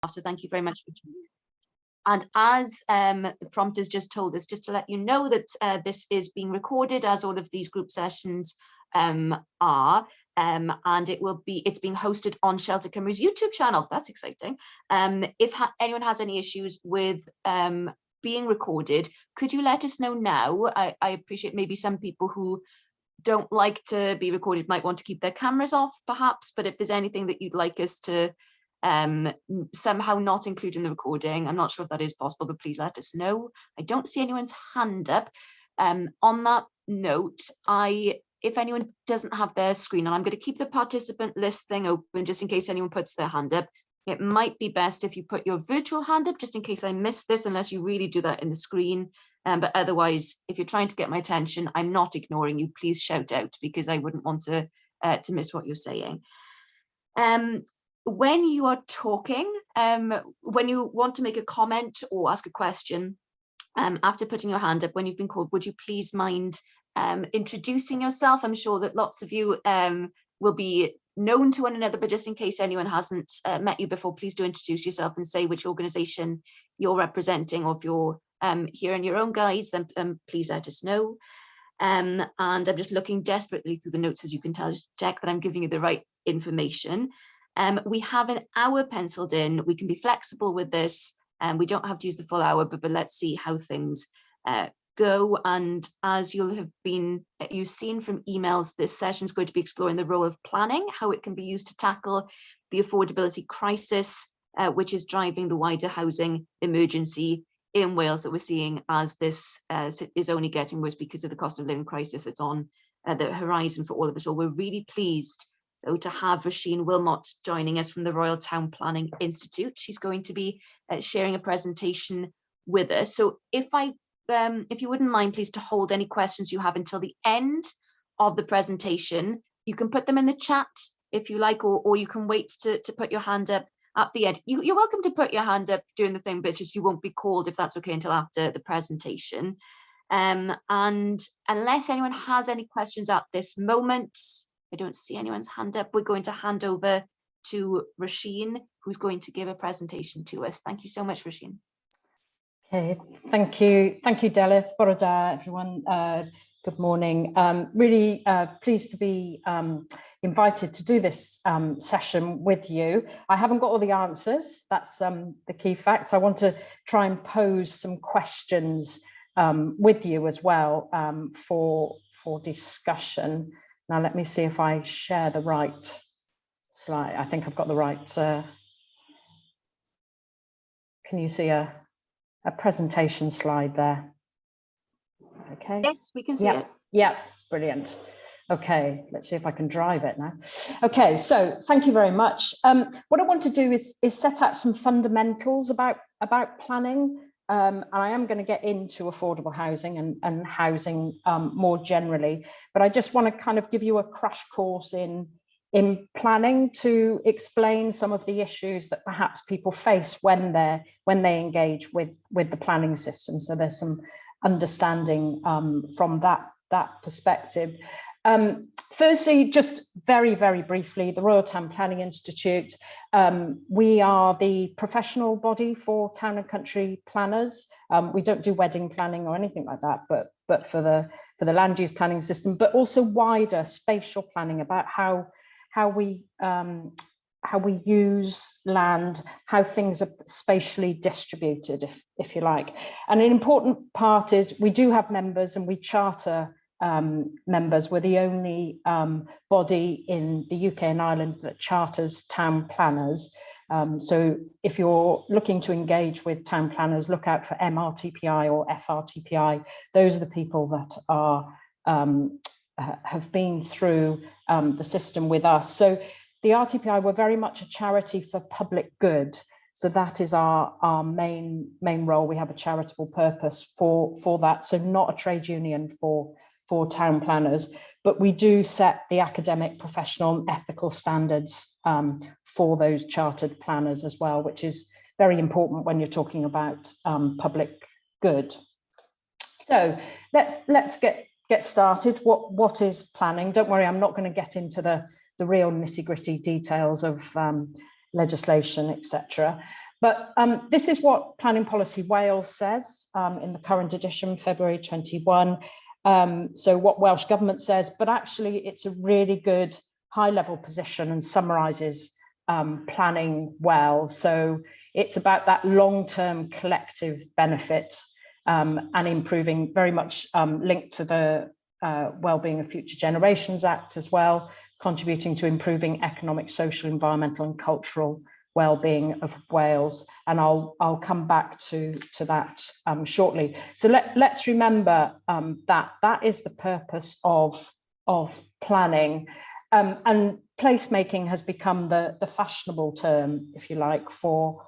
So thank you very much for joining. And as the prompt has just told us, just to let you know that this is being recorded, as all of these group sessions are, and it's being hosted on Shelter Cymru's YouTube channel. That's exciting. If anyone has any issues with being recorded, could you let us know now? I appreciate maybe some people who don't like to be recorded might want to keep their cameras off, perhaps, but if there's anything that you'd like us to somehow not include in the recording, I'm not sure if that is possible, but please let us know. I don't see anyone's hand up. On that note, if anyone doesn't have their screen on, I'm going to keep the participant list thing open just in case anyone puts their hand up. It might be best if you put your virtual hand up, just in case I miss this, unless you really do that in the screen. But otherwise, if you're trying to get my attention, I'm not ignoring you. Please shout out, because I wouldn't want to miss what you're saying. When you are talking, when you want to make a comment or ask a question, after putting your hand up, when you've been called, would you please mind introducing yourself? I'm sure that lots of you will be known to one another, but just in case anyone hasn't met you before, please do introduce yourself and say which organisation you're representing, or if you're here in your own guise, then please let us know. And I'm just looking desperately through the notes, as you can tell, just check that I'm giving you the right information. We have an hour penciled in. We can be flexible with this, and we don't have to use the full hour, but let's see how things go. And as you've seen from emails, this session is going to be exploring the role of planning, how it can be used to tackle the affordability crisis, which is driving the wider housing emergency in Wales that we're seeing, as this is only getting worse because of the cost of living crisis that's on the horizon for all of us all. We're really pleased, though, to have Roisin Willmott joining us from the Royal Town Planning Institute. She's going to be sharing a presentation with us. So if you wouldn't mind, please, to hold any questions you have until the end of the presentation. You can put them in the chat if you like, or you can wait to put your hand up at the end. You're welcome to put your hand up during the thing, but it's just you won't be called, if that's okay, until after the presentation. And unless anyone has any questions at this moment, I don't see anyone's hand up. We're going to hand over to Roisin, who's going to give a presentation to us. Thank you so much, Roisin. Okay, thank you, Delith. Bore da, everyone. Good morning. Really pleased to be invited to do this session with you. I haven't got all the answers. That's the key fact. I want to try and pose some questions with you as well for discussion. Now, let me see if I share the right slide. I think I've got the right. Can you see a presentation slide there? Okay. Yes, we can see it. Yeah, brilliant. Okay, let's see if I can drive it now. Okay, so thank you very much. What I want to do is set out some fundamentals about planning. I am going to get into affordable housing and housing more generally, but I just want to kind of give you a crash course in planning to explain some of the issues that perhaps people face when they engage with the planning system. So there's some understanding from that perspective. Firstly, just very, very briefly, the Royal Town Planning Institute, we are the professional body for town and country planners. We don't do wedding planning or anything like that, but for the land use planning system, but also wider spatial planning about how we use land, how things are spatially distributed, if you like. And an important part is we do have members, and we charter members. We're the only body in the UK and Ireland that charters town planners. So if you're looking to engage with town planners, look out for MRTPI or FRTPI. Those are the people that are have been through the system with us. So the RTPI, we're very much a charity for public good. So that is our main role. We have a charitable purpose for that. So not a trade union for town planners, but we do set the academic, professional and ethical standards for those chartered planners as well, which is very important when you're talking about public good. So let's get started. What is planning? Don't worry, I'm not going to get into the real nitty-gritty details of legislation, etc. But this is what Planning Policy Wales says in the current edition, February 21. So what Welsh Government says, but actually it's a really good high-level position and summarises planning well. So it's about that long-term collective benefit and improving, very much linked to the Wellbeing of Future Generations Act as well, contributing to improving economic, social, environmental and cultural well-being of Wales, and I'll come back to that shortly. So let's remember that is the purpose of planning, and placemaking has become the fashionable term, if you like, for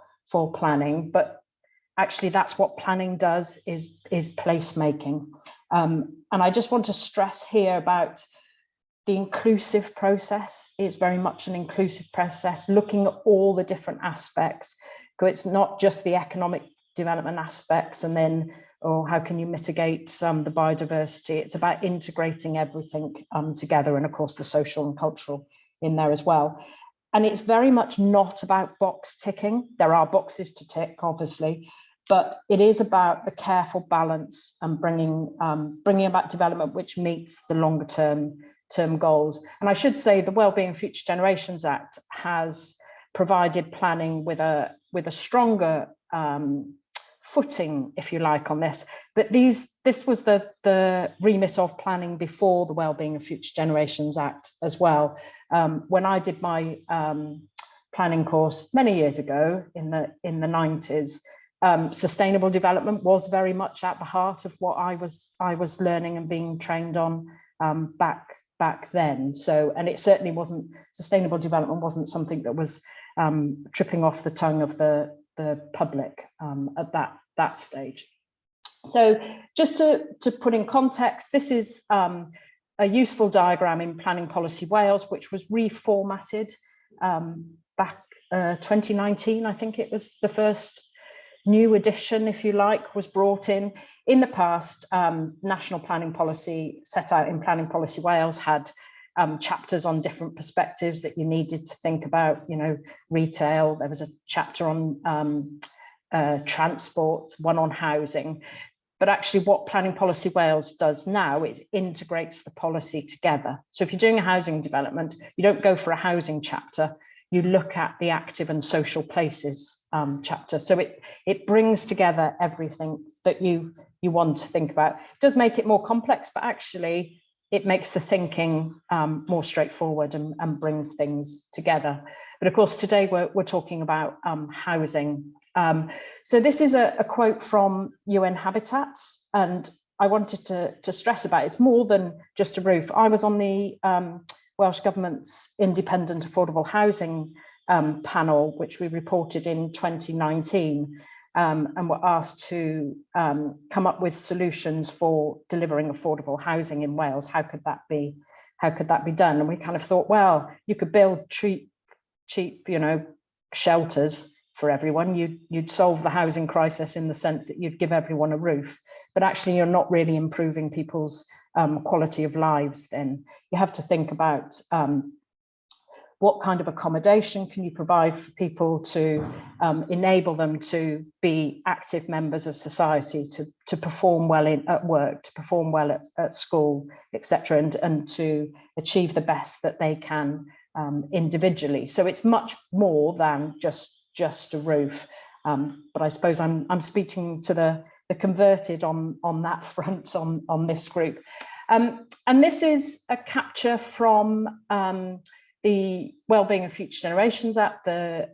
planning. But actually, that's what planning does, is placemaking. And I just want to stress here about the inclusive process. Is very much an inclusive process, looking at all the different aspects. So it's not just the economic development aspects and then, or how can you mitigate the biodiversity. It's about integrating everything together, and of course the social and cultural in there as well. And it's very much not about box ticking. There are boxes to tick, obviously, but it is about a careful balance and bringing about development which meets the longer term goals. And I should say the Wellbeing and Future Generations Act has provided planning with a stronger footing, if you like, on this. But this was the remit of planning before the Wellbeing and Future Generations Act as well. When I did my planning course many years ago in the 90s, sustainable development was very much at the heart of what I was learning and being trained on back then. So, and it certainly wasn't, sustainable development wasn't something that was tripping off the tongue of the public at that stage. So just to put in context, this is a useful diagram in Planning Policy Wales, which was reformatted back 2019. I think it was the first new edition, if you like, was brought in. In the past, national planning policy set out in Planning Policy Wales had chapters on different perspectives that you needed to think about, you know, retail. There was a chapter on transport, one on housing. But actually what Planning Policy Wales does now is integrates the policy together. So if you're doing a housing development, you don't go for a housing chapter, you look at the active and social places chapter. So it brings together everything that you want to think about. It does make it more complex, but actually it makes the thinking more straightforward and brings things together. But of course, today we're talking about housing. So this is a quote from UN Habitats, and I wanted to stress about it's more than just a roof. I was on the Welsh Government's Independent Affordable Housing panel, which we reported in 2019, and were asked to come up with solutions for delivering affordable housing in Wales. How could that be done? And we kind of thought, well, you could build cheap, you know, shelters for everyone. You'd solve the housing crisis in the sense that you'd give everyone a roof, but actually you're not really improving people's quality of lives. Then you have to think about what kind of accommodation can you provide for people to enable them to be active members of society, to perform well at work, to perform well at school, etc., and to achieve the best that they can individually. So it's much more than just a roof. But I suppose I'm speaking to the converted on that front on this group. And this is a capture from the Wellbeing of Future Generations Act, the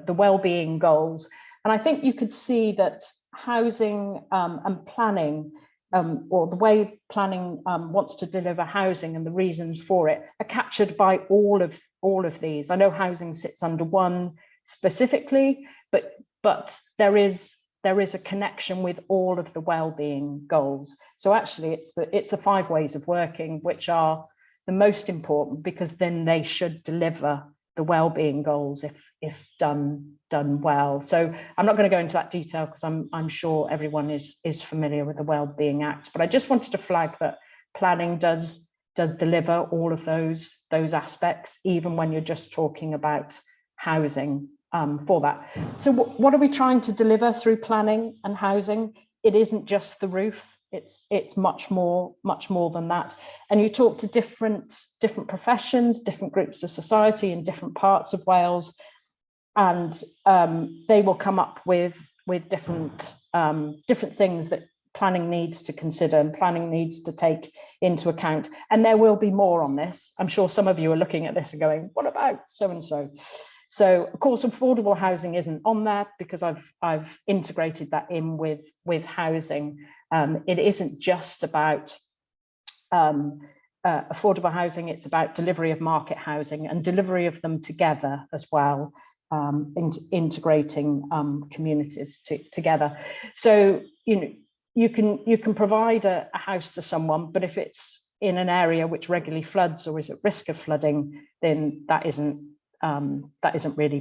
wellbeing goals. And I think you could see that housing and planning, or the way planning wants to deliver housing and the reasons for it, are captured by all of these. I know housing sits under one specifically, but there is a connection with all of the wellbeing goals. So actually it's the 5 ways of working which are the most important, because then they should deliver the wellbeing goals if done well. So I'm not going to go into that detail because I'm sure everyone is familiar with the Wellbeing Act, but I just wanted to flag that planning does deliver all of those aspects, even when you're just talking about housing for that. So what are we trying to deliver through planning and housing? It isn't just the roof. It's much more than that. And you talk to different professions, different groups of society in different parts of Wales, and they will come up with different things that planning needs to consider and planning needs to take into account. And there will be more on this. I'm sure some of you are looking at this and going, what about so and so? So of course, affordable housing isn't on there because I've integrated that in with housing. It isn't just about affordable housing, it's about delivery of market housing and delivery of them together as well, integrating communities together. So, you can provide a house to someone, but if it's in an area which regularly floods or is at risk of flooding, then that isn't really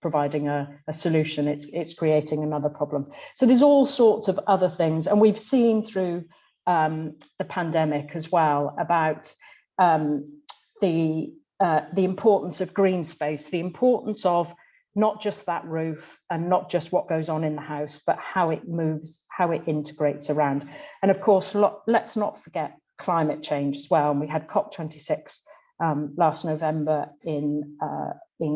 providing a solution. It's creating another problem. So there's all sorts of other things, and we've seen through the pandemic as well about the importance of green space, the importance of not just that roof and not just what goes on in the house, but how it moves, how it integrates around. And of course, let's not forget climate change as well. And we had COP26 last November in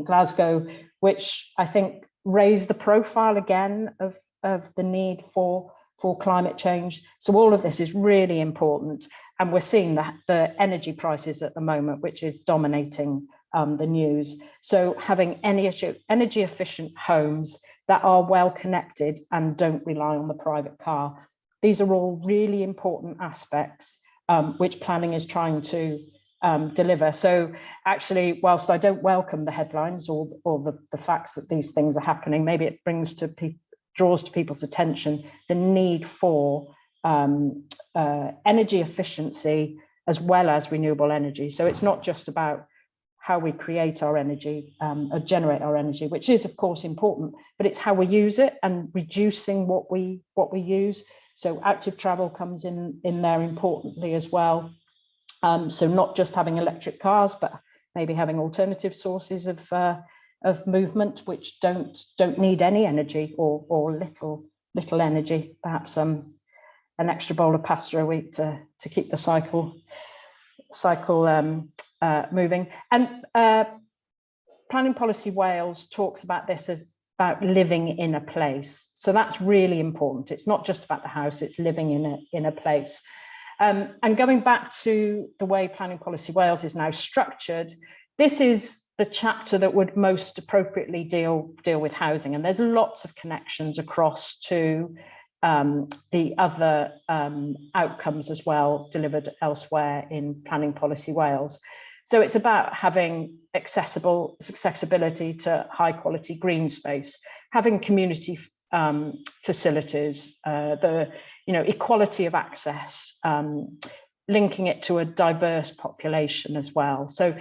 Glasgow, which I think raised the profile again of the need for climate change. So all of this is really important. And we're seeing that the energy prices at the moment, which is dominating the news. So having energy efficient homes that are well connected and don't rely on the private car. These are all really important aspects which planning is trying to deliver. So actually, whilst I don't welcome the headlines or the facts that these things are happening, maybe it draws to people's attention the need for energy efficiency as well as renewable energy. So it's not just about how we create our energy or generate our energy, which is of course important, but it's how we use it and reducing what we use. So active travel comes in there importantly as well. So not just having electric cars, but maybe having alternative sources of movement which don't need any energy or little energy. Perhaps an extra bowl of pasta a week to keep the cycle moving. And Planning Policy Wales talks about this as about living in a place. So that's really important. It's not just about the house, it's living in a place. And going back to the way Planning Policy Wales is now structured, this is the chapter that would most appropriately deal with housing. And there's lots of connections across to the other outcomes as well delivered elsewhere in Planning Policy Wales. So it's about having accessibility to high quality green space, having community facilities, the equality of access, linking it to a diverse population as well. So,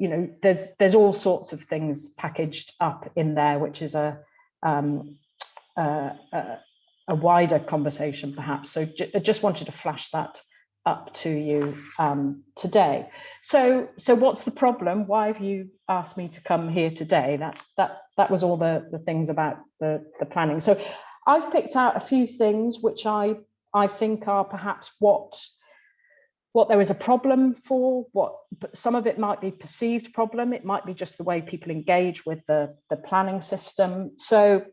there's all sorts of things packaged up in there, which is a wider conversation, perhaps. So I just wanted to flash that up to you today. So what's the problem? Why have you asked me to come here today? That was all the things about the planning. So I've picked out a few things which I think are perhaps what there is a problem for, but some of it might be perceived problem. It might be just the way people engage with the planning system. So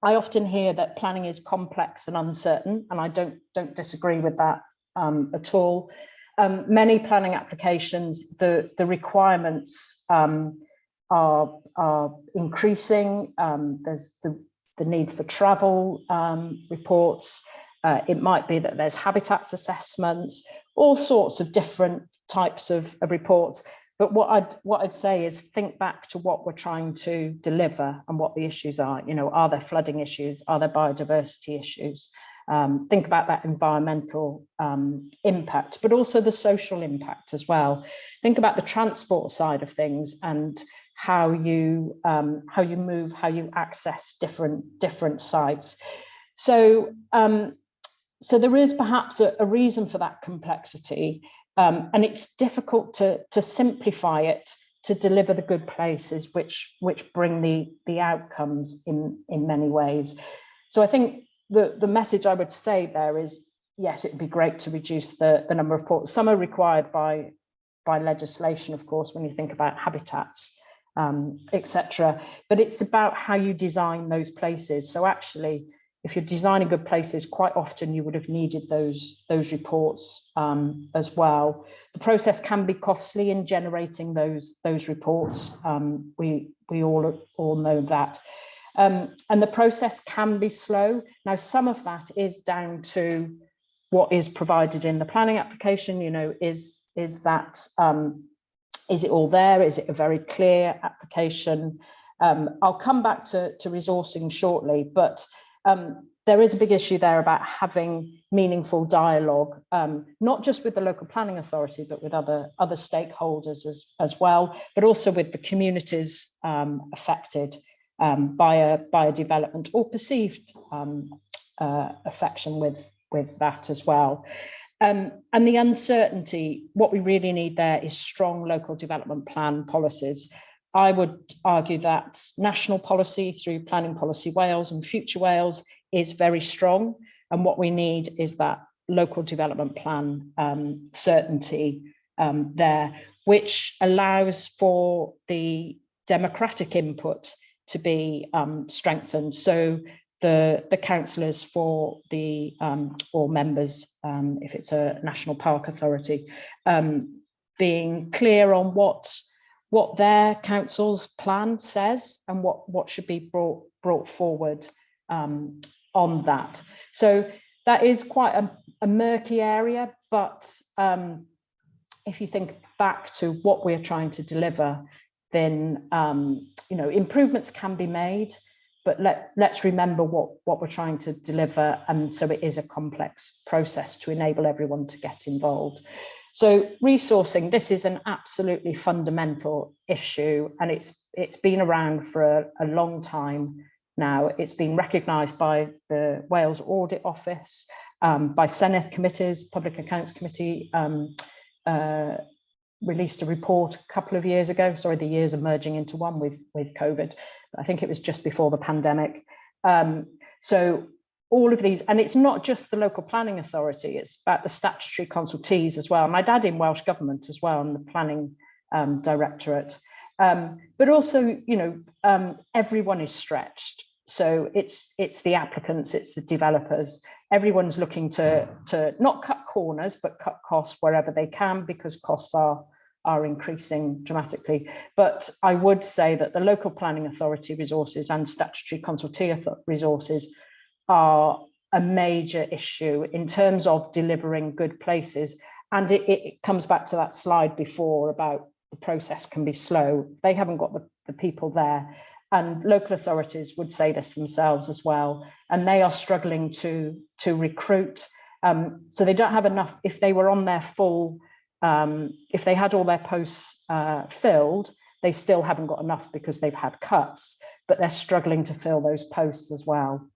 I often hear that planning is complex and uncertain, and I don't disagree with that at all. Many planning applications, the requirements are increasing. There's the need for travel reports. It might be that there's habitats assessments, all sorts of different types of reports. But what I'd say is think back to what we're trying to deliver and what the issues are. Are there flooding issues? Are there biodiversity issues? Think about that environmental impact, but also the social impact as well. Think about the transport side of things and how you move, how you access different sites. So there is perhaps a reason for that complexity, and it's difficult to simplify it to deliver the good places which bring the outcomes in many ways. So I think the message I would say there is, yes, it'd be great to reduce the number of ports. Some are required by legislation, of course, when you think about habitats, etc. But it's about how you design those places. So actually, if you're designing good places, quite often you would have needed those reports as well. The process can be costly in generating those reports. We all know that. And the process can be slow. Now, some of that is down to what is provided in the planning application. You know, is it all there? Is it a very clear application? I'll come back to resourcing shortly, but there is a big issue there about having meaningful dialogue, not just with the local planning authority, but with other stakeholders as well, but also with the communities affected by a development or perceived affection with that as well. And the uncertainty, what we really need there is strong local development plan policies. I would argue that national policy through Planning Policy Wales and Future Wales is very strong. And what we need is that local development plan certainty there, which allows for the democratic input to be strengthened. So the councillors for the or members, if it's a national park authority, being clear on what their council's plan says and what should be brought forward on that. So that is quite a murky area, but if you think back to what we're trying to deliver, then you know, improvements can be made, but let's remember what we're trying to deliver, and so it is a complex process to enable everyone to get involved. So resourcing, this is an absolutely fundamental issue, and it's been around for a long time now. It's been recognised by the Wales Audit Office, by Senedd committees. Public Accounts Committee released a report a couple of years ago. Sorry, the years are merging into one with COVID. I think it was just before the pandemic. So all of these, and it's not just the local planning authority, it's about the statutory consultees as well. My dad in Welsh Government as well, and the planning directorate. But also, you know, everyone is stretched. So it's the applicants, it's the developers. Everyone's looking to not cut corners, but cut costs wherever they can, because costs are increasing dramatically. But I would say that the local planning authority resources and statutory consultee resources are a major issue in terms of delivering good places. And it comes back to that slide before about the process can be slow. They haven't got the people there. And local authorities would say this themselves as well. And they are struggling to recruit. So they don't have enough. If they were on their full, if they had all their posts filled, they still haven't got enough because they've had cuts, but they're struggling to fill those posts as well.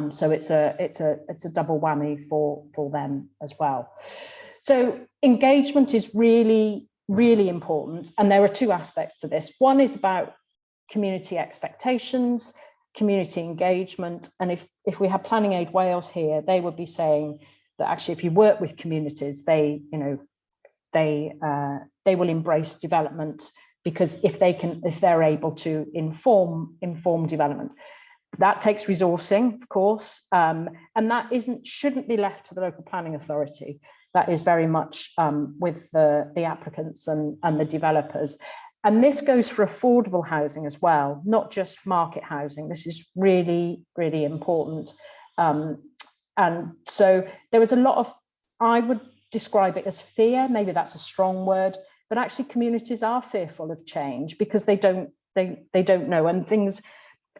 So it's a double whammy for them as well. So engagement is really, really important. And there are two aspects to this. One is about community expectations, community engagement. And if we had Planning Aid Wales here, they would be saying that actually, if you work with communities, they will embrace development, because if they're able to inform development. That takes resourcing, of course, and that shouldn't be left to the local planning authority. That is very much with the applicants and the developers. And this goes for affordable housing as well, not just market housing. This is really, really important. And so there was a lot of, I would describe it as fear, maybe that's a strong word, but actually communities are fearful of change because they don't know, and things,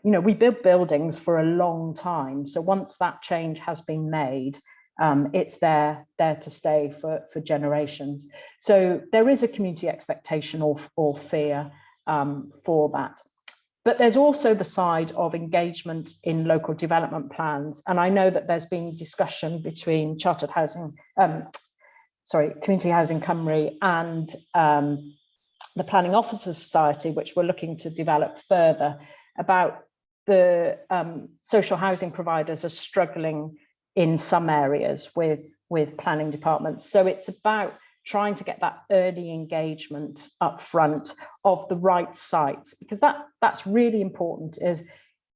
you know, we build buildings for a long time. So once that change has been made, it's there to stay for generations. So there is a community expectation or fear for that. But there's also the side of engagement in local development plans. And I know that there's been discussion between Chartered Housing, Community Housing Cymru and the Planning Officers Society, which we're looking to develop further, about the social housing providers are struggling in some areas with planning departments. So it's about trying to get that early engagement up front of the right sites, because that's really important. Is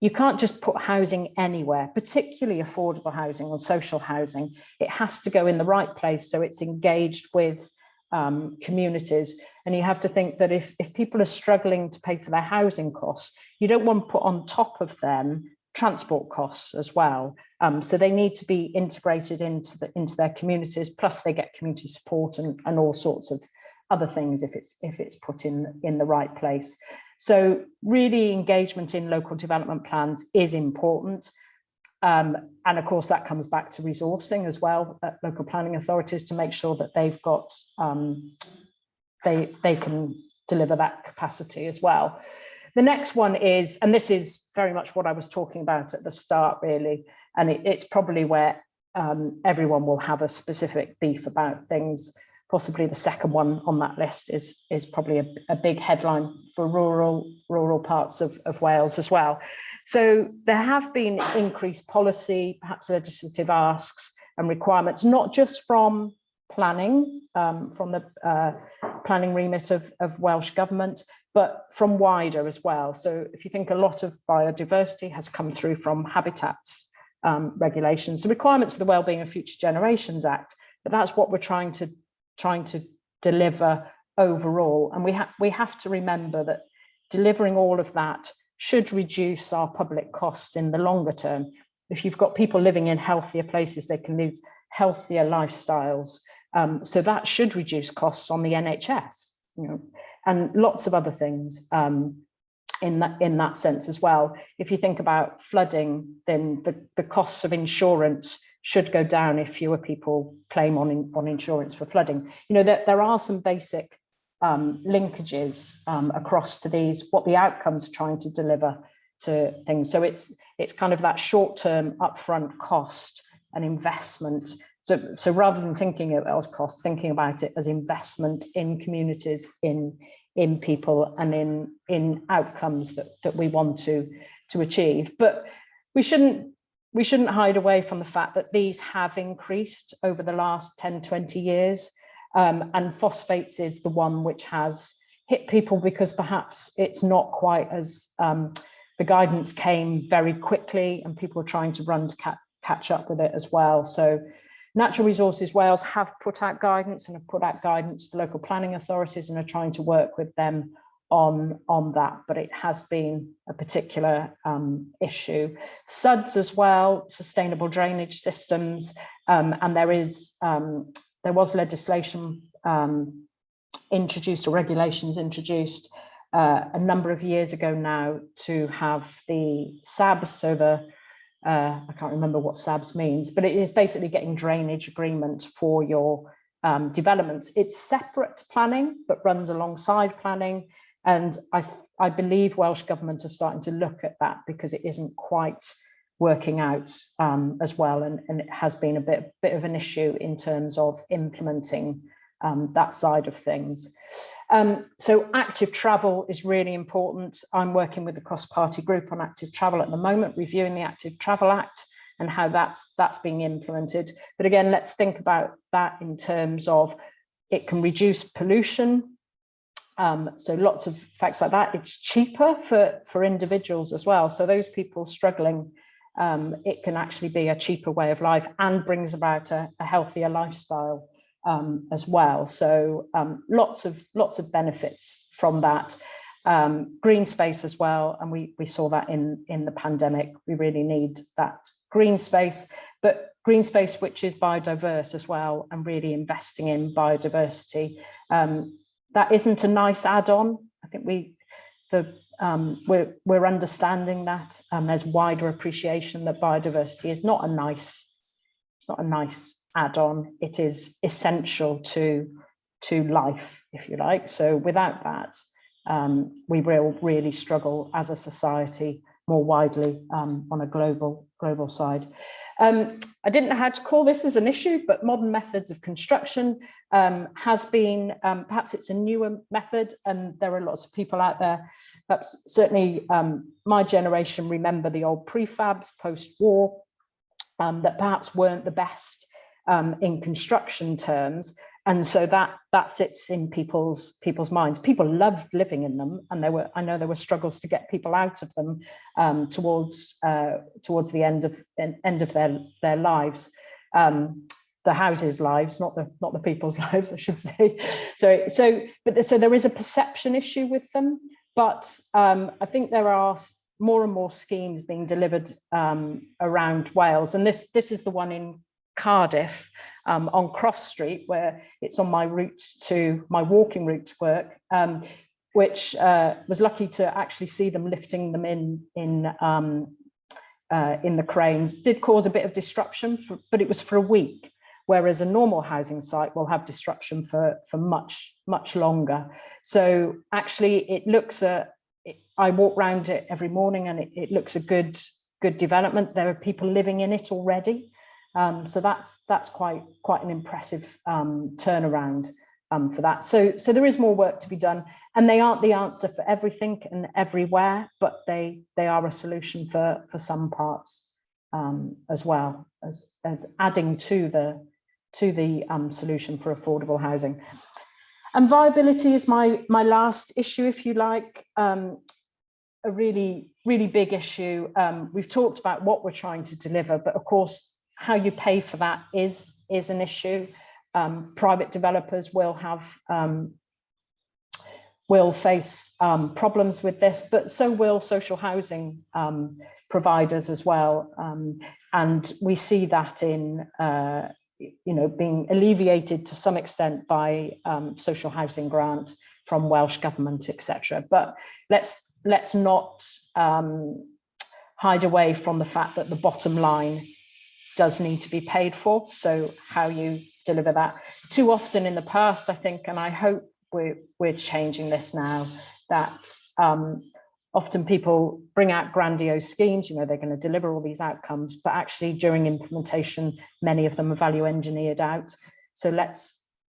you can't just put housing anywhere, particularly affordable housing or social housing. It has to go in the right place so it's engaged with communities. And you have to think that if people are struggling to pay for their housing costs, you don't want to put on top of them transport costs as well. So they need to be integrated into their communities, plus they get community support and all sorts of other things if it's put in the right place. So really engagement in local development plans is important. And of course, that comes back to resourcing as well at local planning authorities to make sure that they've got, they can deliver that capacity as well. The next one is, and this is very much what I was talking about at the start, really, and it's probably where everyone will have a specific beef about things. Possibly the second one on that list is probably a big headline for rural parts of Wales as well. So there have been increased policy, perhaps legislative asks and requirements, not just from planning, from the planning remit of Welsh Government, but from wider as well. So if you think a lot of biodiversity has come through from habitats regulations, the requirements of the Wellbeing of Future Generations Act, but that's what we're trying to deliver overall. And we have to remember that delivering all of that should reduce our public costs in the longer term. If you've got people living in healthier places, they can live healthier lifestyles. So that should reduce costs on the NHS, you know, and lots of other things in that sense as well. If you think about flooding, then the costs of insurance should go down if fewer people claim on insurance for flooding. You know, there are some basic linkages across to these, what the outcomes are trying to deliver to things. So it's kind of that short-term upfront cost and investment. So rather than thinking of it as cost, thinking about it as investment in communities, in people, and in outcomes that we want to achieve. But we shouldn't hide away from the fact that these have increased over the last 10, 20 years. And phosphates is the one which has hit people because perhaps it's not quite as, the guidance came very quickly and people were trying to run to catch up with it as well. So Natural Resources Wales have put out guidance and have put out guidance to local planning authorities and are trying to work with them on that, but it has been a particular issue. SUDS as well, sustainable drainage systems, and there was legislation introduced or regulations introduced a number of years ago now to have the SABs, so I can't remember what SABs means, but it is basically getting drainage agreement for your developments. It's separate to planning, but runs alongside planning. And I believe Welsh Government are starting to look at that because it isn't quite working out as well. And it has been a bit of an issue in terms of implementing that side of things. So active travel is really important. I'm working with the cross-party group on active travel at the moment, reviewing the Active Travel Act and how that's being implemented. But again, let's think about that in terms of it can reduce pollution. So lots of facts like that. It's cheaper for individuals as well. So those people struggling, it can actually be a cheaper way of life and brings about a healthier lifestyle as well. So lots of benefits from that. Green space as well, and we saw that in the pandemic. We really need that green space, but green space which is biodiverse as well, and really investing in biodiversity. That isn't a nice add-on. I think we're understanding that there's wider appreciation that biodiversity is not a nice add-on. It is essential to life, if you like. So without that, we will really struggle as a society more widely on a global global side. I didn't know how to call this as an issue, but modern methods of construction has been, perhaps it's a newer method, and there are lots of people out there, perhaps certainly my generation remember the old prefabs post-war that perhaps weren't the best in construction terms. And so that sits in people's minds. People loved living in them, and I know there were struggles to get people out of them towards the end of their lives, the houses' lives, not the people's lives, I should say. So there is a perception issue with them, but I think there are more and more schemes being delivered around Wales, and this is the one in Cardiff on Cross Street, where it's on my walking route to work, which was lucky to actually see them lifting them in the cranes. Did cause a bit of disruption, but it was for a week, whereas a normal housing site will have disruption for much longer. So actually, it looks I walk around it every morning, and it looks a good development. There are people living in it already. So that's quite an impressive turnaround for that. So there is more work to be done, and they aren't the answer for everything and everywhere, but they are a solution for some parts as well as adding to the solution for affordable housing. And viability is my last issue, if you like. A really big issue. We've talked about what we're trying to deliver, but of course, how you pay for that is an issue. Private developers will face problems with this, but so will social housing providers as well. And we see that in being alleviated to some extent by social housing grant from Welsh Government, etc. But let's not hide away from the fact that the bottom line does need to be paid for. So how you deliver that. Too often in the past, I think, and I hope we're changing this now, that often people bring out grandiose schemes, they're going to deliver all these outcomes, but actually during implementation, many of them are value engineered out. So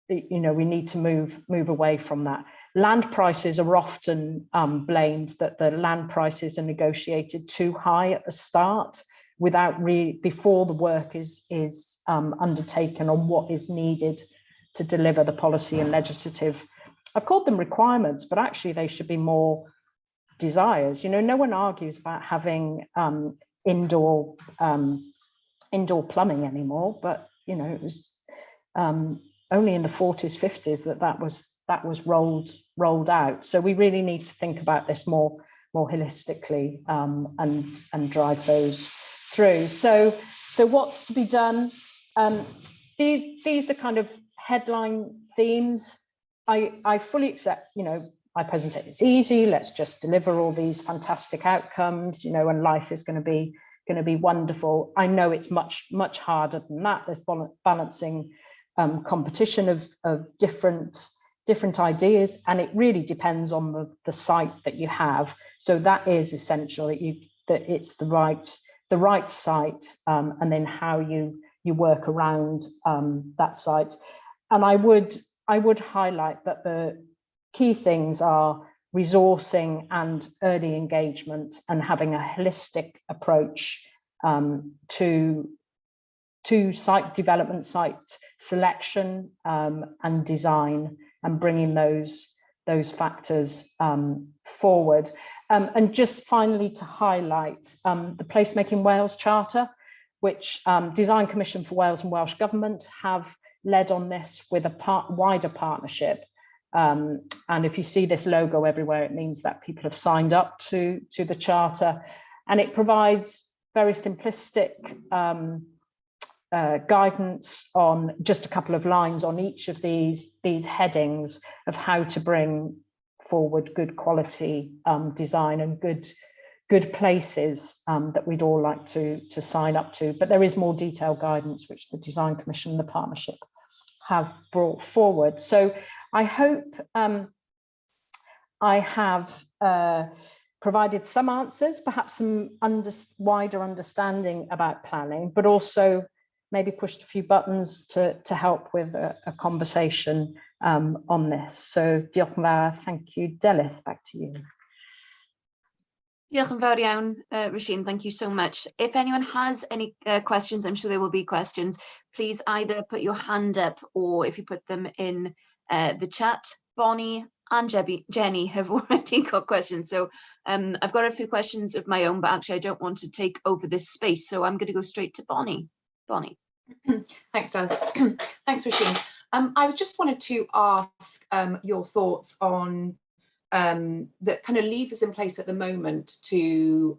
we need to move away from that. Land prices are often blamed that the land prices are negotiated too high at the start, before the work is undertaken on what is needed to deliver the policy and legislative. I've called them requirements, but actually they should be more desires. No one argues about having indoor plumbing anymore, but it was only in the 40s, 50s that was rolled out. So we really need to think about this more holistically and drive those through. So what's to be done? These are kind of headline themes. I fully accept, my presentation is easy. Let's just deliver all these fantastic outcomes, and life is going to be wonderful. I know it's much harder than that. There's balancing competition of different ideas, and it really depends on the site that you have. So that is essential, that it's the right site, and then how you work around that site. And I would highlight that the key things are resourcing and early engagement, and having a holistic approach to site development, site selection, and design, and bringing those factors forward. And just finally to highlight the Placemaking Wales Charter, which Design Commission for Wales and Welsh Government have led on this with a wider partnership. And if you see this logo everywhere, it means that people have signed up to the charter, and it provides very simplistic guidance on just a couple of lines on each of these headings of how to bring forward good quality design and good places that we'd all like to sign up to. But there is more detailed guidance which the Design Commission and the partnership have brought forward. So I hope I have provided some answers, perhaps some wider understanding about planning, but also maybe pushed a few buttons to help with a conversation on this. So diolch yn fawr, thank you. Delyth, back to you. Diolch yn fawr iawn, Roisin, thank you so much. If anyone has any questions, I'm sure there will be questions, please either put your hand up or if you put them in the chat. Bonnie and Jenny have already got questions. So I've got a few questions of my own, but actually I don't want to take over this space. So I'm going to go straight to Bonnie. Bonnie. Thanks, Delyth. Thanks, Roisin. I just wanted to ask your thoughts on the kind of levers in place at the moment to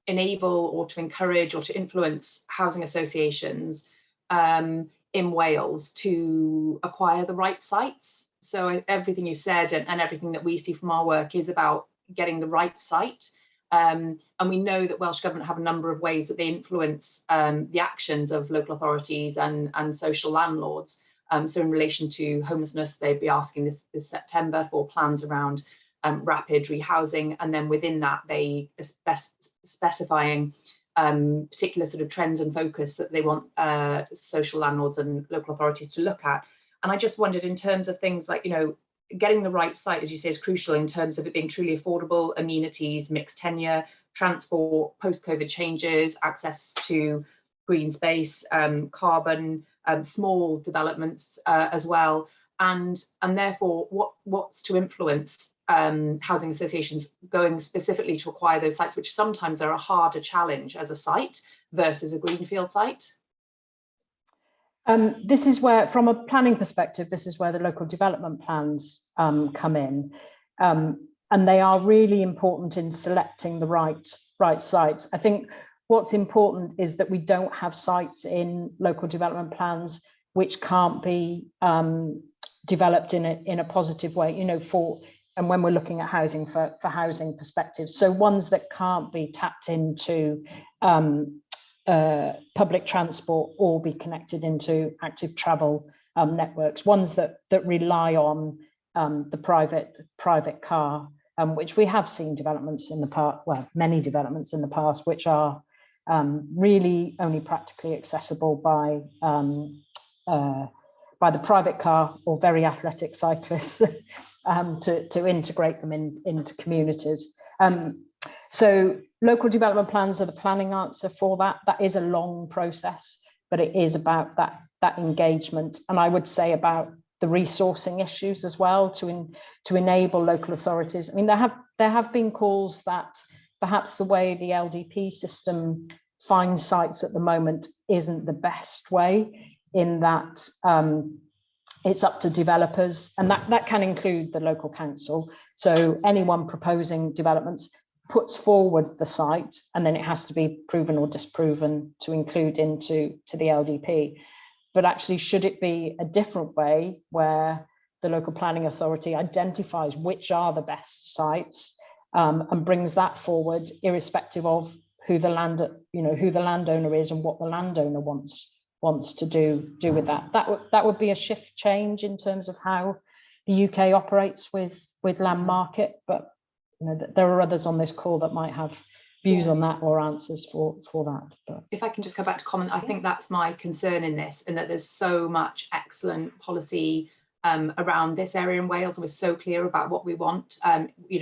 enable or to encourage or to influence housing associations in Wales to acquire the right sites. So everything you said and everything that we see from our work is about getting the right site. And we know that Welsh Government have a number of ways that they influence the actions of local authorities and social landlords. So in relation to homelessness, they'd be asking this September for plans around rapid rehousing, and then within that they are specifying particular sort of trends and focus that they want social landlords and local authorities to look at. And I just wondered, in terms of things like, getting the right site, as you say, is crucial in terms of it being truly affordable, amenities, mixed tenure, transport, post-COVID changes, access to green space, carbon, small developments as well, and therefore what's to influence housing associations going specifically to acquire those sites, which sometimes are a harder challenge as a site versus a greenfield site. This is where, from a planning perspective, this is where the local development plans come in, and they are really important in selecting the right sites. I think what's important is that we don't have sites in local development plans which can't be developed in a positive way, and when we're looking at housing for housing perspectives. So ones that can't be tapped into public transport or be connected into active travel networks, ones that rely on the private car, which we have seen developments in the past, well, many developments in the past, which are really only practically accessible by the private car or very athletic cyclists to integrate them into communities. So local development plans are the planning answer for that. That is a long process, but it is about that engagement. And I would say about the resourcing issues as well to enable local authorities. I mean, there have been calls that perhaps the way the LDP system finds sites at the moment isn't the best way, in that it's up to developers, and that can include the local council. So anyone proposing developments puts forward the site, and then it has to be proven or disproven to include into the LDP. But actually, should it be a different way where the local planning authority identifies which are the best sites and brings that forward, irrespective of who the landowner is and what the landowner wants to do with that. That would be a shift change in terms of how the UK operates with land market. But there are others on this call that might have views on that or answers for that. But if I can just go back to comment, I think that's my concern in this, and that there's so much excellent policy around this area in Wales. We're so clear about what we want,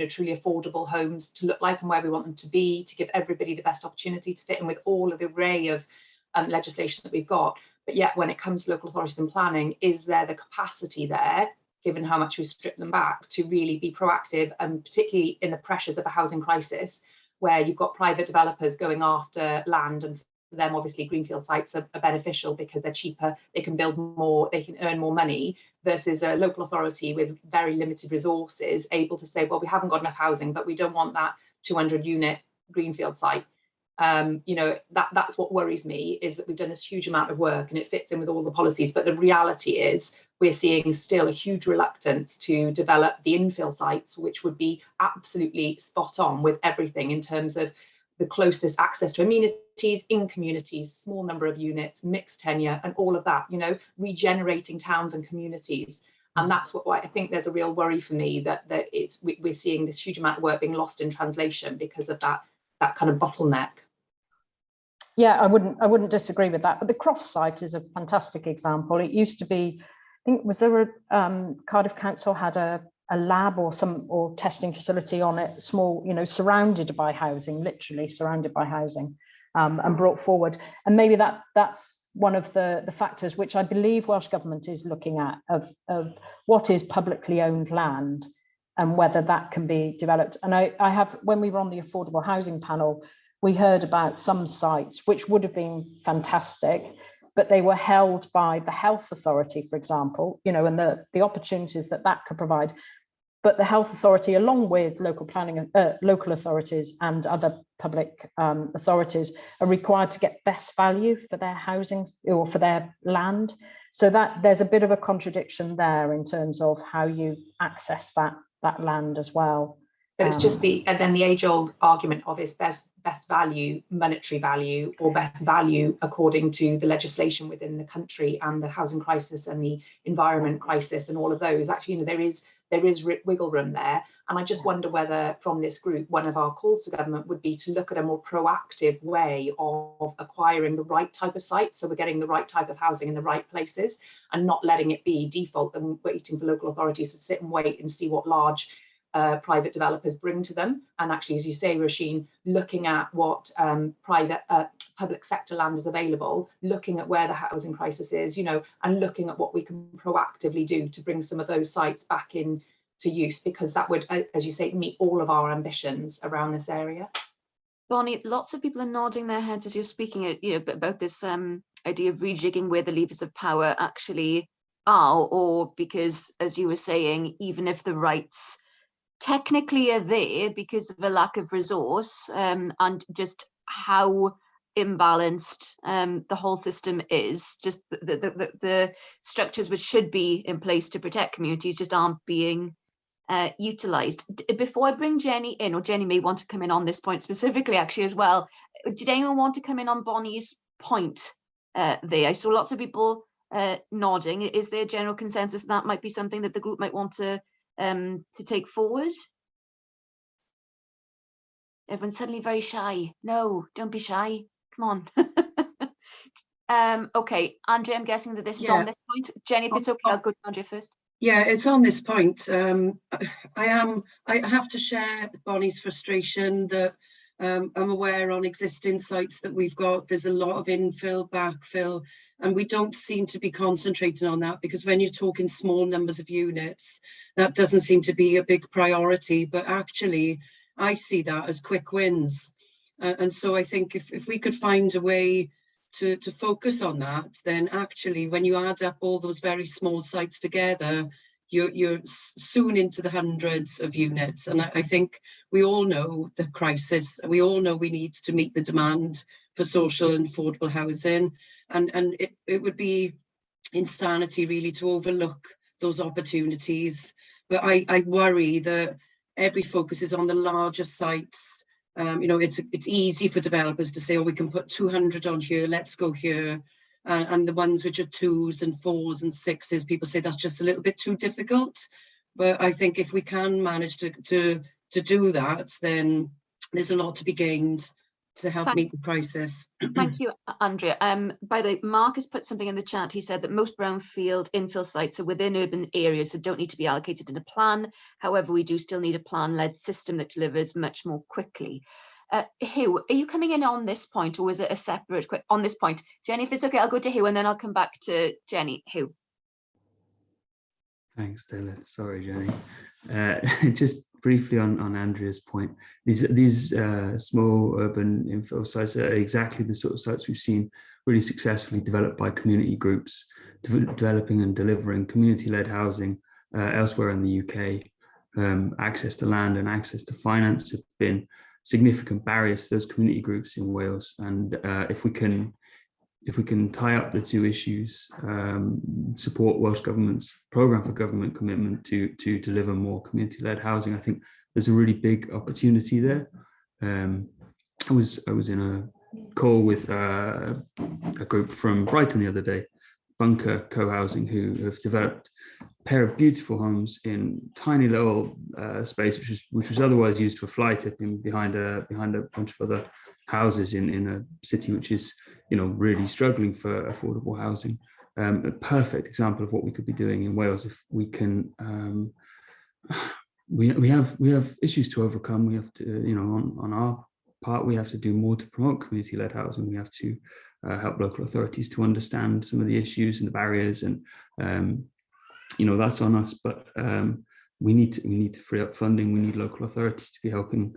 truly affordable homes to look like and where we want them to be, to give everybody the best opportunity to fit in with all of the array of legislation that we've got. But yet, when it comes to local authorities and planning, is there the capacity there, given how much we strip them back, to really be proactive, and particularly in the pressures of a housing crisis, where you've got private developers going after land, and for them, obviously, greenfield sites are beneficial because they're cheaper, they can build more, they can earn more money, versus a local authority with very limited resources able to say, well, we haven't got enough housing, but we don't want that 200-unit greenfield site. That's what worries me, is that we've done this huge amount of work and it fits in with all the policies, but the reality is we're seeing still a huge reluctance to develop the infill sites, which would be absolutely spot on with everything in terms of the closest access to amenities in communities, small number of units, mixed tenure, and all of that, regenerating towns and communities. And that's what I think there's a real worry for me, that we're seeing this huge amount of work being lost in translation because of that kind of bottleneck. Yeah, I wouldn't disagree with that. But the Crofts site is a fantastic example. It used to be, I think, was there a Cardiff Council had a lab or testing facility on it, small, surrounded by housing, literally surrounded by housing, and brought forward. And maybe that's one of the factors which I believe Welsh Government is looking at, of what is publicly owned land and whether that can be developed. And I have, when we were on the affordable housing panel, we heard about some sites which would have been fantastic, but they were held by the health authority, for example, and the opportunities that could provide. But the health authority, along with local authorities and other public authorities, are required to get best value for their housing or for their land. So that there's a bit of a contradiction there in terms of how you access that land as well. But it's just the age-old argument of, is best value monetary value, or best value according to the legislation within the country and the housing crisis and the environment crisis and all of those. Actually, there is wiggle room there. And I just wonder whether from this group, one of our calls to government would be to look at a more proactive way of acquiring the right type of sites, so we're getting the right type of housing in the right places, and not letting it be default and waiting for local authorities to sit and wait and see what large private developers bring to them. And actually, as you say, Roisin, looking at what public sector land is available, looking at where the housing crisis is, and looking at what we can proactively do to bring some of those sites back into use, because that would, as you say, meet all of our ambitions around this area. Bonnie, lots of people are nodding their heads as you're speaking, about this idea of rejigging where the levers of power actually are, or because, as you were saying, even if the rights technically are there because of a lack of resource, and just how imbalanced the whole system is, just the structures which should be in place to protect communities just aren't being utilised. Before I bring Jenny in, or Jenny may want to come in on this point specifically actually as well, did anyone want to come in on Bonnie's point there? I saw lots of people nodding. Is there a general consensus that might be something that the group might want to take forward? Everyone's suddenly very shy. No, don't be shy. Come on. Okay, Andrea, I'm guessing that this is on this point. Jenny, if it's okay, I'll go to Andrea first. Yeah, it's on this point. I have to share Bonnie's frustration that I'm aware on existing sites that we've got, there's a lot of infill, backfill, and we don't seem to be concentrating on that, because when you're talking small numbers of units, that doesn't seem to be a big priority. But actually, I see that as quick wins. And so I think if we could find a way to focus on that, then actually when you add up all those very small sites together, you're soon into the hundreds of units. And I think we all know the crisis. We all know we need to meet the demand for social and affordable housing. And it would be insanity really to overlook those opportunities. But I worry that every focus is on the larger sites. It's easy for developers to say, oh, we can put 200 on here, let's go here. And the ones which are 2s and 4s and 6s, people say that's just a little bit too difficult. But I think if we can manage to do that, then there's a lot to be gained to help meet the crisis. Thank you, Andrea. By the way, Mark has put something in the chat. He said that most brownfield infill sites are within urban areas, so don't need to be allocated in a plan. However, we do still need a plan-led system that delivers much more quickly. Hugh, are you coming in on this point, or is it a separate on this point? Jenny, if it's okay, I'll go to Hugh and then I'll come back to Jenny. Hugh. Thanks, Stella. Sorry, Jenny. Just briefly on Andrea's point, these small urban infill sites are exactly the sort of sites we've seen really successfully developed by community groups, developing and delivering community-led housing elsewhere in the UK. Access to land and access to finance have been significant barriers to those community groups in Wales, and if we can tie up the two issues, support Welsh Government's programme for government commitment to deliver more community-led housing, I think there's a really big opportunity there. I was in a call with a group from Brighton the other day, Bunker Co-housing, who have developed a pair of beautiful homes in tiny little space, which was otherwise used for fly tipping behind a bunch of other houses in a city which is, you know, really struggling for affordable housing. A perfect example of what we could be doing in Wales if we can. We have issues to overcome. We have to, you know, on our part, we have to do more to promote community-led housing. We have to help local authorities to understand some of the issues and the barriers, and you know, that's on us. But we need to free up funding. We need local authorities to be helping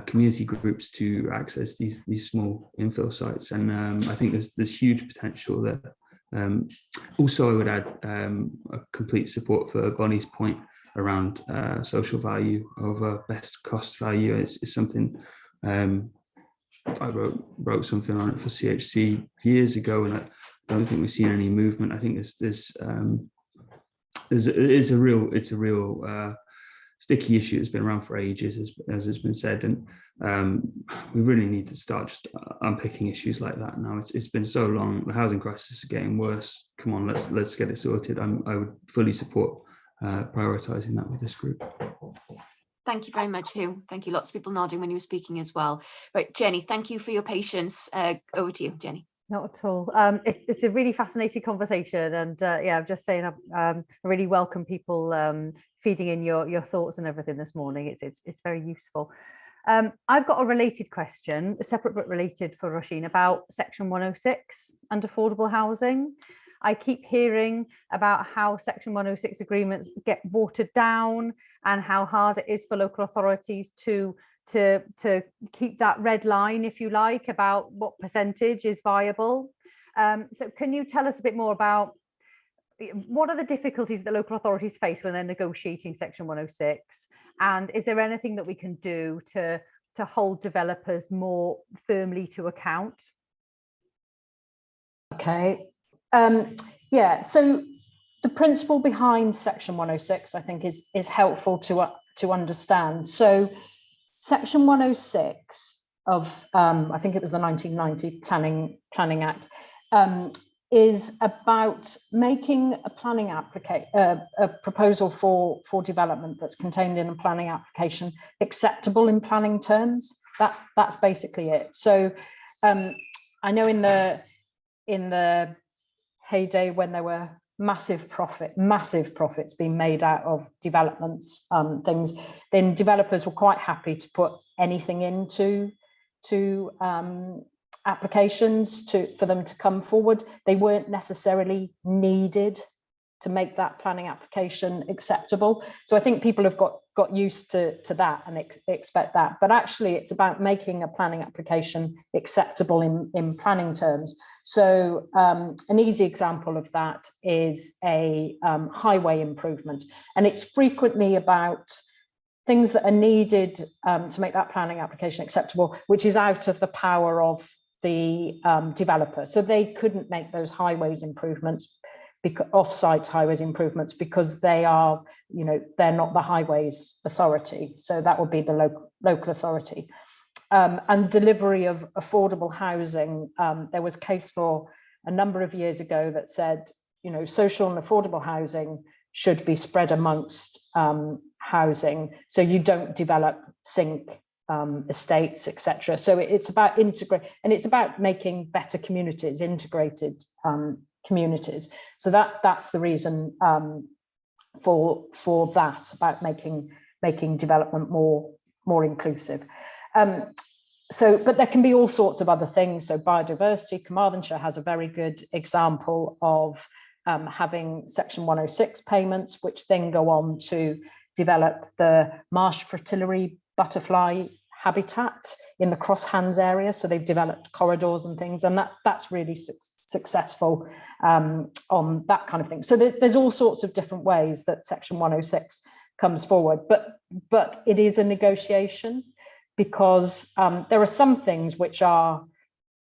community groups to access these small infill sites, and I think there's huge potential there. Also, I would add a complete support for Bonnie's point around social value over best cost value. Is something I wrote something on it for CHC years ago, and I don't think we've seen any movement. I think it's a real sticky issue that's been around for ages, as has been said, and we really need to start just unpicking issues like that now. It's been so long. The housing crisis is getting worse. Come on, let's get it sorted. I would fully support prioritising that with this group. Thank you very much, Hugh. Thank you. Lots of people nodding when you were speaking as well. Right, Jenny, thank you for your patience. Over to you, Jenny. Not at all. It's a really fascinating conversation, and yeah, I'm just saying I really welcome people feeding in your thoughts and everything this morning. It's very useful. I've got a related question, a separate but related, for Roisin, about Section 106 and affordable housing. I keep hearing about how Section 106 agreements get watered down and how hard it is for local authorities to keep that red line, if you like, about what percentage is viable. So can you tell us a bit more about what are the difficulties that local authorities face when they're negotiating Section 106? And is there anything that we can do to hold developers more firmly to account? Okay. Yeah, so the principle behind Section 106, I think, is helpful to understand. So Section 106 of, I think it was the 1990 Planning Act, is about making a planning a proposal for development that's contained in a planning application acceptable in planning terms. That's basically it. So I know in the heyday when there were massive profits being made out of developments, things, then developers were quite happy to put anything into applications for them to come forward. They weren't necessarily needed to make that planning application acceptable. So I think people have got used to that and expect that. But actually, it's about making a planning application acceptable in planning terms. So an easy example of that is a highway improvement. And it's frequently about things that are needed to make that planning application acceptable, which is out of the power of the developer. So they couldn't make those highways improvements, off-site highways improvements, because they are, you know, they're not the highways authority. So that would be the local authority. And delivery of affordable housing. There was case law a number of years ago that said, you know, social and affordable housing should be spread amongst housing, so you don't develop sink estates, etc. So it's about integrate, and it's about making better communities, integrated communities. So that's the reason for that, about making development more inclusive. But there can be all sorts of other things. So biodiversity, Carmarthenshire has a very good example of having Section 106 payments, which then go on to develop the marsh fritillary butterfly habitat in the Cross Hands area. So they've developed corridors and things, and that's really successful on that kind of thing. So there's all sorts of different ways that Section 106 comes forward, but it is a negotiation, because there are some things which are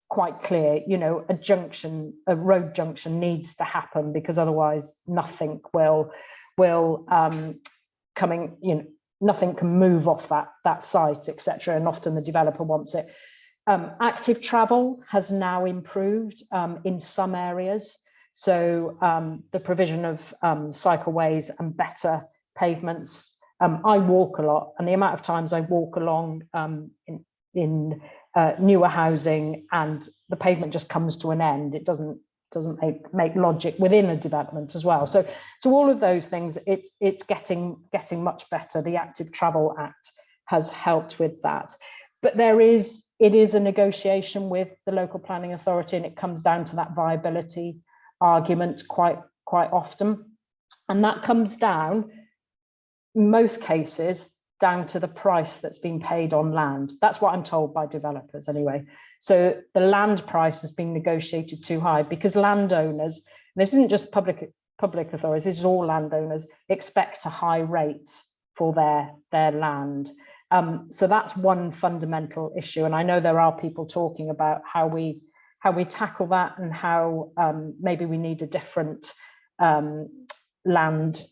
quite clear. You know, a road junction needs to happen, because otherwise nothing will coming, you know, nothing can move off that site, etc. And often the developer wants it. Active travel has now improved in some areas. So the provision of cycleways and better pavements. I walk a lot, and the amount of times I walk along in newer housing and the pavement just comes to an end. It doesn't make logic within a development as well. So all of those things, it's getting much better. The Active Travel Act has helped with that. But it is a negotiation with the local planning authority, and it comes down to that viability argument quite often. And that comes down, in most cases, down to the price that's been paid on land. That's what I'm told by developers anyway. So the land price has been negotiated too high because landowners, and this isn't just public authorities, this is all landowners, expect a high rate for their land. So that's one fundamental issue. And I know there are people talking about how we tackle that, and how maybe we need a different land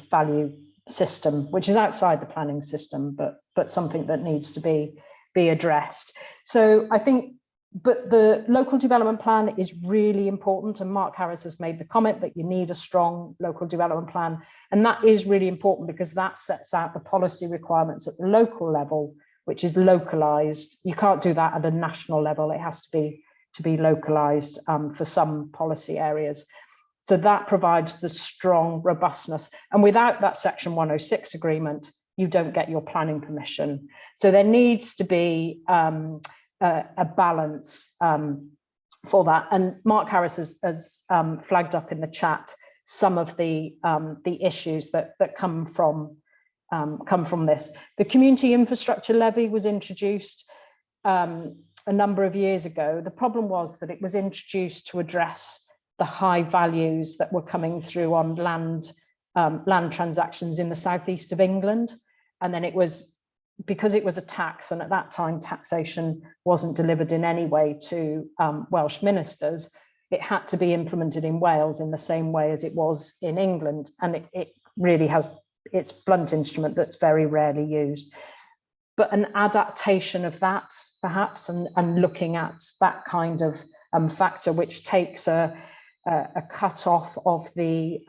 value system, which is outside the planning system, but something that needs to be addressed. So I think, but the local development plan is really important, and Mark Harris has made the comment that you need a strong local development plan, and that is really important because that sets out the policy requirements at the local level, which is localized. You can't do that at a national level. It has to be localized for some policy areas. So that provides the strong robustness. And without that Section 106 agreement, you don't get your planning permission. So there needs to be a balance for that. And Mark Harris has flagged up in the chat some of the issues that come from this. The community infrastructure levy was introduced a number of years ago. The problem was that it was introduced to address the high values that were coming through on land transactions in the southeast of England. And then it was, because it was a tax, and at that time taxation wasn't delivered in any way to Welsh ministers, it had to be implemented in Wales in the same way as it was in England. And it really has its blunt instrument that's very rarely used. But an adaptation of that, perhaps, and looking at that kind of factor, which takes a cut off of the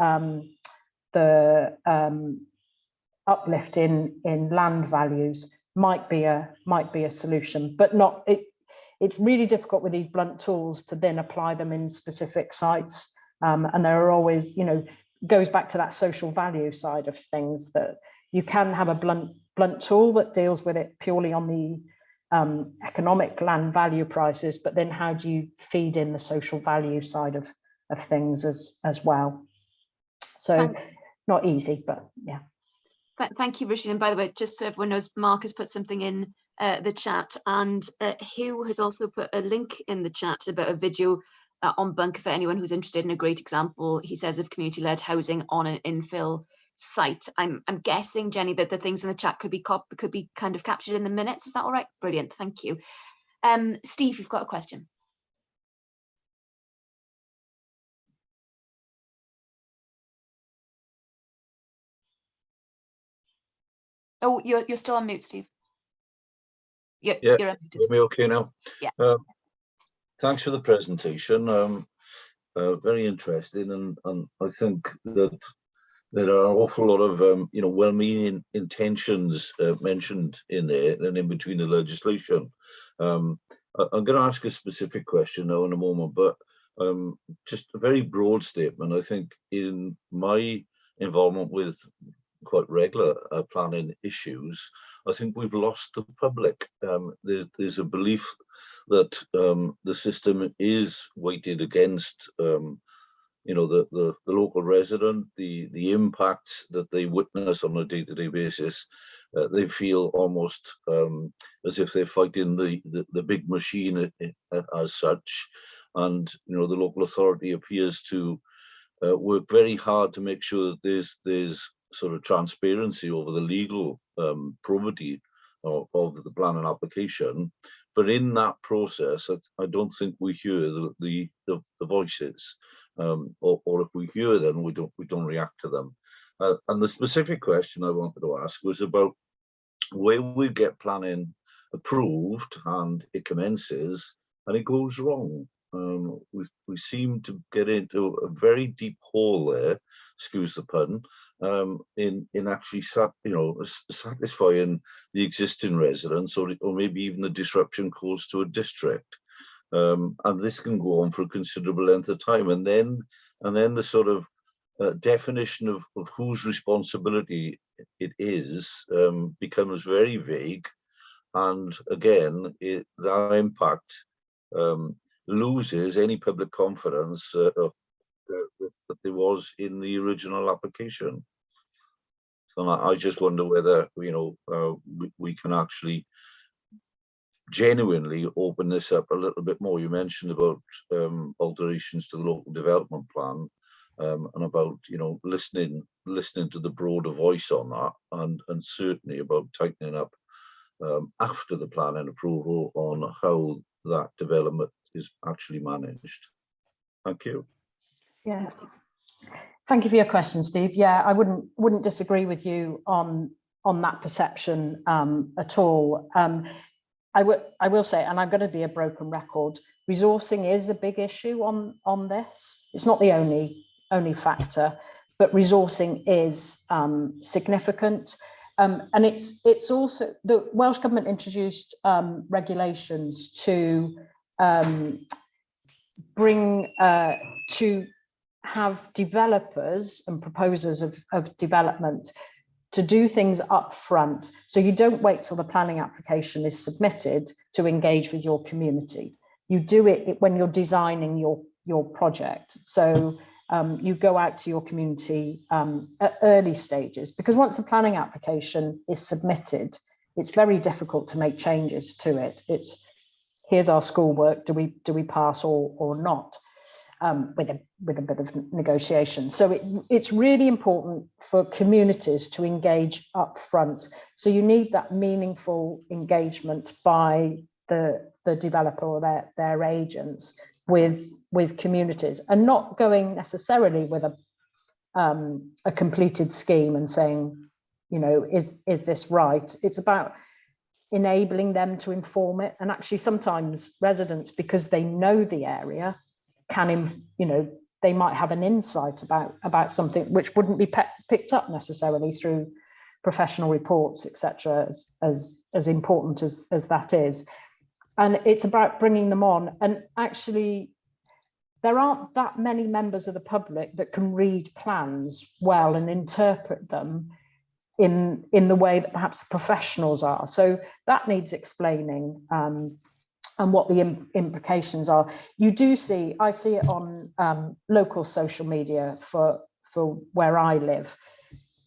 uplift in land values might be a solution, but not. It's really difficult with these blunt tools to then apply them in specific sites, and there are always, goes back to that social value side of things, that you can have a blunt tool that deals with it purely on the economic land value prices, but then how do you feed in the social value side of things as well? So not easy, but yeah. Thank you, Roisin. And by the way, just so everyone knows, Mark has put something in the chat, and Hugh has also put a link in the chat about a video on Bunker for anyone who's interested in a great example, he says, of community-led housing on an infill site. I'm guessing, Jenny, that the things in the chat could be kind of captured in the minutes. Is that all right? Brilliant, thank you. Steve, you've got a question. Oh, you're still on mute, Steve. You're unmuted. Are we okay now? Yeah. Thanks for the presentation. Very interesting, and I think that there are an awful lot of well-meaning intentions mentioned in there and in between the legislation. I'm going to ask a specific question now in a moment, but just a very broad statement. I think in my involvement with quite regular planning issues, I think we've lost the public. There's a belief that the system is weighted against the local resident, the impacts that they witness on a day-to-day basis. They feel almost as if they're fighting the big machine as such, and the local authority appears to work very hard to make sure that there's sort of transparency over the legal probity of the plan and application. But in that process, I don't think we hear the voices, or if we hear them, we don't react to them. And the specific question I wanted to ask was about where we get planning approved and it commences and it goes wrong. we seem to get into a very deep hole there, excuse the pun, in actually satisfying the existing residents, or maybe even the disruption caused to a district. And this can go on for a considerable length of time, and then the sort of definition of whose responsibility it is becomes very vague, and again that impact loses any public confidence that there was in the original application. So I just wonder whether we can actually genuinely open this up a little bit more. You mentioned about alterations to the local development plan, and about listening to the broader voice on that, and certainly about tightening up after the planning approval on how that development is actually managed. Thank you. Yeah, thank you for your question, Steve. Yeah, I wouldn't disagree with you on that perception at all. I will say, and I'm going to be a broken record, resourcing is a big issue on this. It's not the only factor, but resourcing is significant. And it's also, the Welsh Government introduced regulations to to have developers and proposers of development to do things up front. So you don't wait till the planning application is submitted to engage with your community. You do it when you're designing your project. So you go out to your community at early stages, because once the planning application is submitted, it's very difficult to make changes to it. It's, here's our schoolwork, do we pass or not, with a bit of negotiation. So it's really important for communities to engage up front. So you need that meaningful engagement by the developer or their agents with communities, and not going necessarily with a completed scheme and saying, is this right? It's about enabling them to inform it. And actually sometimes residents, because they know the area, they might have an insight about something which wouldn't be picked up necessarily through professional reports, etc., as important as that is. And it's about bringing them on. And actually, there aren't that many members of the public that can read plans well and interpret them in the way that perhaps the professionals are. So that needs explaining, and what the implications are. You do see, I see it on local social media for where I live,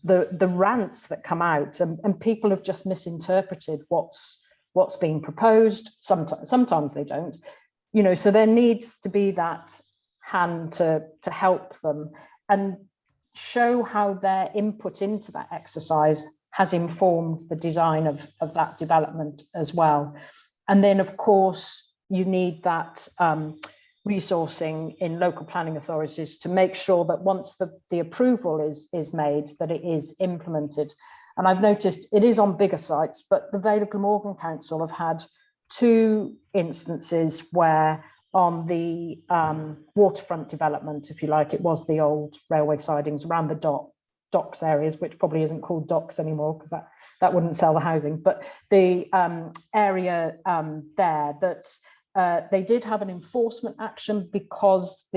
the rants that come out, and people have just misinterpreted what's being proposed. Sometimes they don't, so there needs to be that hand to help them and show how their input into that exercise has informed the design of that development as well. And then, of course, you need that resourcing in local planning authorities to make sure that once the approval is made, that it is implemented. And I've noticed it is on bigger sites, but the Vale of Glamorgan Council have had 2 instances where on the waterfront development, if you like, it was the old railway sidings around the docks areas, which probably isn't called docks anymore because that wouldn't sell the housing, but the area there that they did have an enforcement action because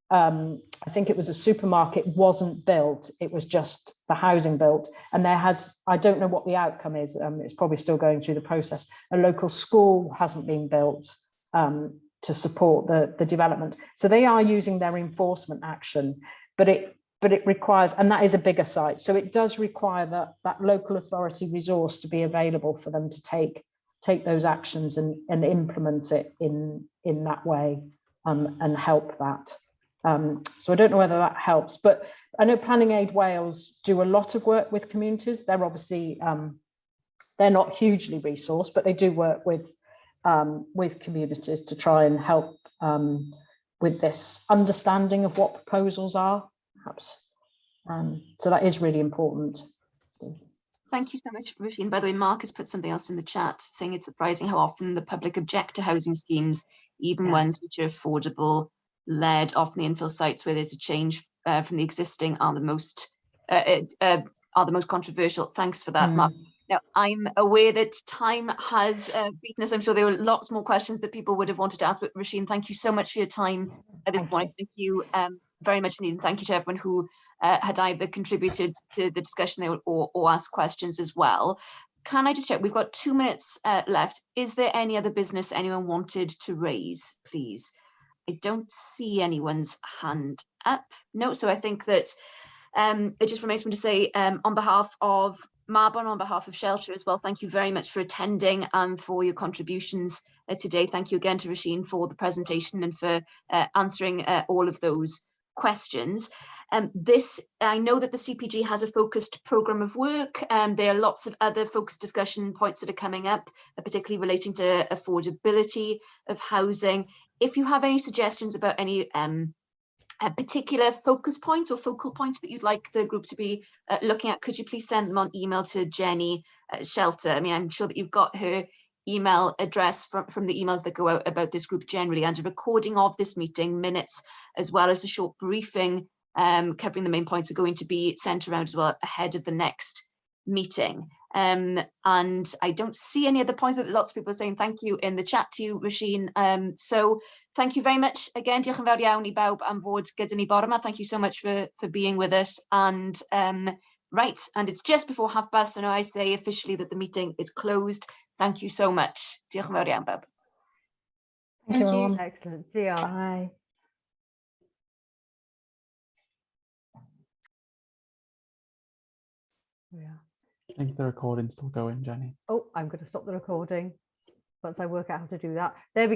I think it was a supermarket wasn't built, it was just the housing built. And I don't know what the outcome is, it's probably still going through the process. A local school hasn't been built to support the development. So they are using their enforcement action, but it requires, and that is a bigger site, so it does require that local authority resource to be available for them to take those actions and implement it in that way, and help that. So I don't know whether that helps, but I know Planning Aid Wales do a lot of work with communities. They're obviously they're not hugely resourced, but they do work with communities to try and help with this understanding of what proposals are, perhaps. So that is really important. Thank you so much, Roisin. By the way, Mark has put something else in the chat saying it's surprising how often the public object to housing schemes, even ones which are affordable led. Often the infill sites where there's a change from the existing are the most controversial. Thanks for that, Mark. Now, I'm aware that time has beaten us. I'm sure there were lots more questions that people would have wanted to ask, but Roisin, thank you so much for your time at this point. Thank you very much indeed, and thank you to everyone who had either contributed to the discussion or asked questions as well. Can I just check, we've got 2 minutes left. Is there any other business anyone wanted to raise, please? I don't see anyone's hand up. No, so I think that it just remains for me to say on behalf of Marbon, on behalf of Shelter as well, thank you very much for attending and for your contributions today. Thank you again to Roisin for the presentation and for answering all of those questions. I know that the CPG has a focused programme of work, and there are lots of other focused discussion points that are coming up, particularly relating to affordability of housing. If you have any suggestions about any particular focus points or focal points that you'd like the group to be looking at, could you please send them on email to Jenny at Shelter? I mean, I'm sure that you've got her email address from the emails that go out about this group generally, and a recording of this meeting, minutes, as well as a short briefing covering the main points are going to be sent around as well ahead of the next meeting. And I don't see any other points. That lots of people are saying thank you in the chat to you, Roisin. So thank you very much again. Diolch yn fawr iawn I bawb am fod gyda ni bore 'ma. Thank you so much for being with us. And right, and it's just before 12:30, so now I say officially that the meeting is closed. Thank you so much. Diolch yn fawr iawn bawb. Thank you, everyone. Excellent. Diolch. Bye. Yeah. I think the recording's still going, Jenny. Oh, I'm going to stop the recording once I work out how to do that. There we